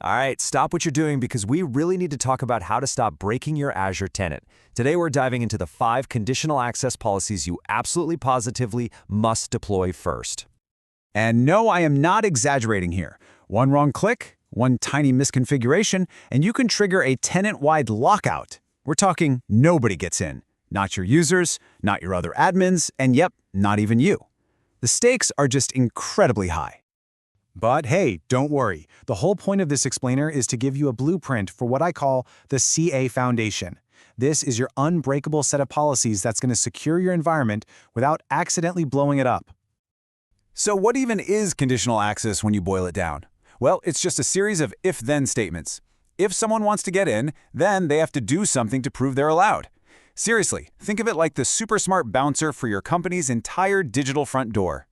All right, stop what you're doing because we really need to talk about how to stop breaking your Azure tenant. Today, we're diving into the 5 conditional access policies you absolutely positively must deploy first. And no, I am not exaggerating here. One wrong click, one tiny misconfiguration, and you can trigger a tenant-wide lockout. We're talking nobody gets in. Not your users, not your other admins, and yep, not even you. The stakes are just incredibly high. But hey, don't worry. The whole point of this explainer is to give you a blueprint for what I call the CA Foundation. This is your unbreakable set of policies that's going to secure your environment without accidentally blowing it up. So what even is conditional access when you boil it down? Well, it's just a series of if-then statements. If someone wants to get in, then they have to do something to prove they're allowed. Seriously, think of it like the super smart bouncer for your company's entire digital front door.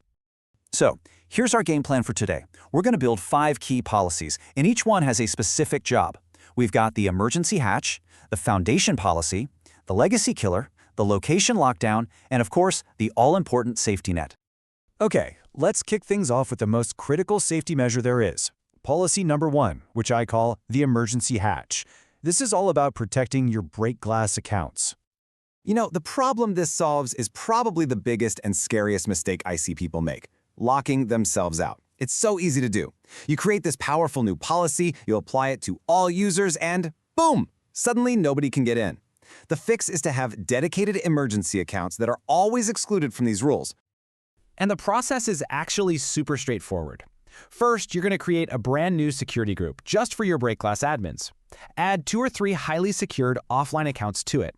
So, here's our game plan for today. We're going to build 5 key policies, and each one has a specific job. We've got the emergency hatch, the foundation policy, the legacy killer, the location lockdown, and of course, the all-important safety net. Okay, let's kick things off with the most critical safety measure there is. Policy number 1, which I call the emergency hatch. This is all about protecting your break glass accounts. You know, the problem this solves is probably the biggest and scariest mistake I see people make: locking themselves out. It's so easy to do. You create this powerful new policy, you apply it to all users, and boom! Suddenly nobody can get in. The fix is to have dedicated emergency accounts that are always excluded from these rules. And the process is actually super straightforward. First, you're going to create a brand new security group just for your break glass admins. Add 2 or 3 highly secured offline accounts to it.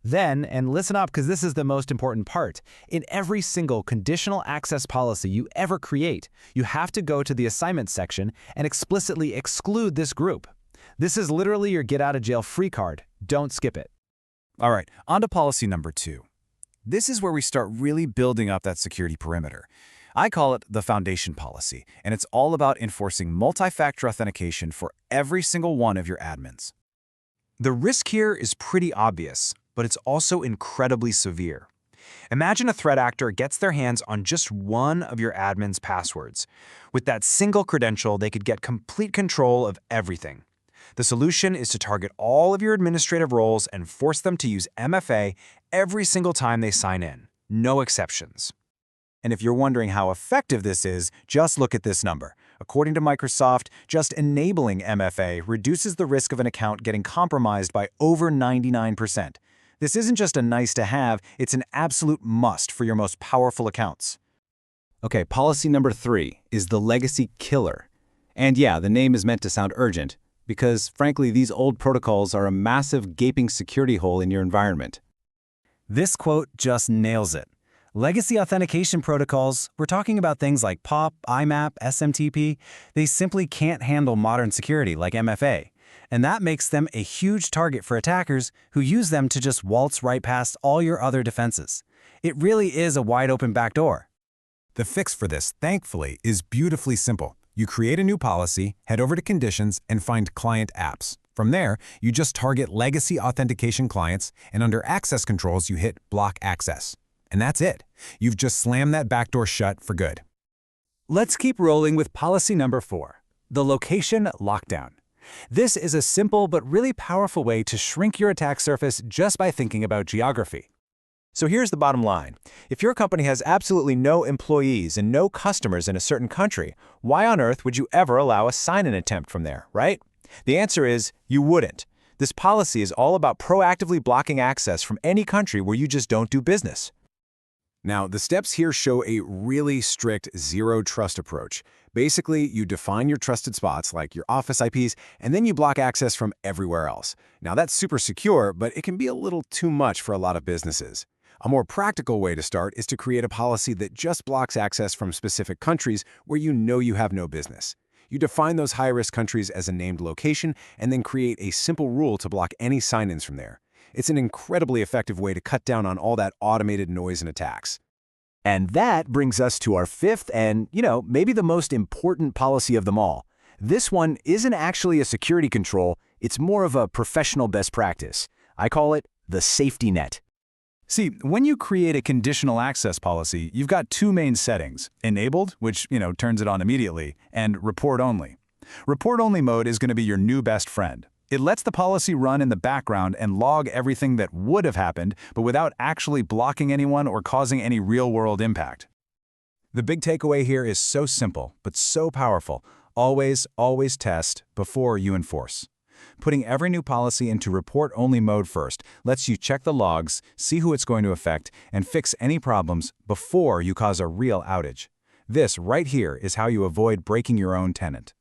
Then, and listen up because this is the most important part, in every single conditional access policy you ever create, you have to go to the assignment section and explicitly exclude this group. This is literally your get out of jail free card. Don't skip it. All right, on to policy number 2. This is where we start really building up that security perimeter. I call it the foundation policy, and it's all about enforcing multi-factor authentication for every single one of your admins. The risk here is pretty obvious, but it's also incredibly severe. Imagine a threat actor gets their hands on just one of your admin's passwords. With that single credential, they could get complete control of everything. The solution is to target all of your administrative roles and force them to use MFA every single time they sign in. No exceptions. And if you're wondering how effective this is, just look at this number. According to Microsoft, just enabling MFA reduces the risk of an account getting compromised by over 99%. This isn't just a nice-to-have, it's an absolute must for your most powerful accounts. Okay, policy number 3 is the legacy killer. And yeah, the name is meant to sound urgent, because frankly, these old protocols are a massive gaping security hole in your environment. This quote just nails it. Legacy authentication protocols, we're talking about things like POP, IMAP, SMTP, they simply can't handle modern security like MFA. And that makes them a huge target for attackers who use them to just waltz right past all your other defenses. It really is a wide-open backdoor. The fix for this, thankfully, is beautifully simple. You create a new policy, head over to Conditions, and find Client Apps. From there, you just target legacy authentication clients, and under Access Controls, you hit Block Access. And that's it. You've just slammed that backdoor shut for good. Let's keep rolling with policy number 4, the location lockdown. This is a simple but really powerful way to shrink your attack surface just by thinking about geography. So here's the bottom line. If your company has absolutely no employees and no customers in a certain country, why on earth would you ever allow a sign-in attempt from there, right? The answer is you wouldn't. This policy is all about proactively blocking access from any country where you just don't do business. Now, the steps here show a really strict zero-trust approach. Basically, you define your trusted spots, like your office IPs, and then you block access from everywhere else. Now, that's super secure, but it can be a little too much for a lot of businesses. A more practical way to start is to create a policy that just blocks access from specific countries where you know you have no business. You define those high-risk countries as a named location and then create a simple rule to block any sign-ins from there. It's an incredibly effective way to cut down on all that automated noise and attacks. And that brings us to our 5th and, maybe the most important policy of them all. This one isn't actually a security control, it's more of a professional best practice. I call it the safety net. See, when you create a conditional access policy, you've got 2 main settings: enabled, which, turns it on immediately, and report only. Report-only mode is going to be your new best friend. It lets the policy run in the background and log everything that would have happened, but without actually blocking anyone or causing any real-world impact. The big takeaway here is so simple, but so powerful. Always, always test before you enforce. Putting every new policy into report-only mode first lets you check the logs, see who it's going to affect, and fix any problems before you cause a real outage. This right here is how you avoid breaking your own tenant.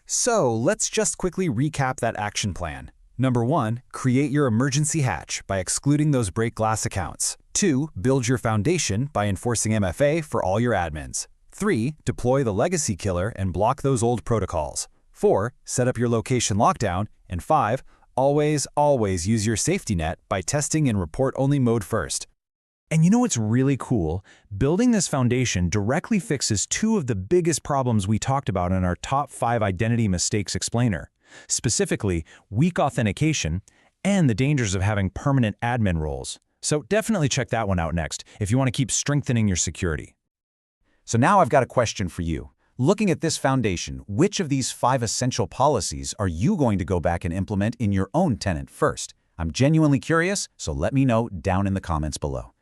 So let's just quickly recap that action plan. Number 1, create your emergency hatch by excluding those break glass accounts. 2, build your foundation by enforcing MFA for all your admins. 3, deploy the legacy killer and block those old protocols. 4, set up your location lockdown. And 5, always, always use your safety net by testing in report-only mode first. And you know what's really cool? Building this foundation directly fixes two of the biggest problems we talked about in our top 5 identity mistakes explainer. Specifically, weak authentication and the dangers of having permanent admin roles. So definitely check that one out next if you want to keep strengthening your security. So now I've got a question for you. Looking at this foundation, which of these 5 essential policies are you going to go back and implement in your own tenant first? I'm genuinely curious, so let me know down in the comments below.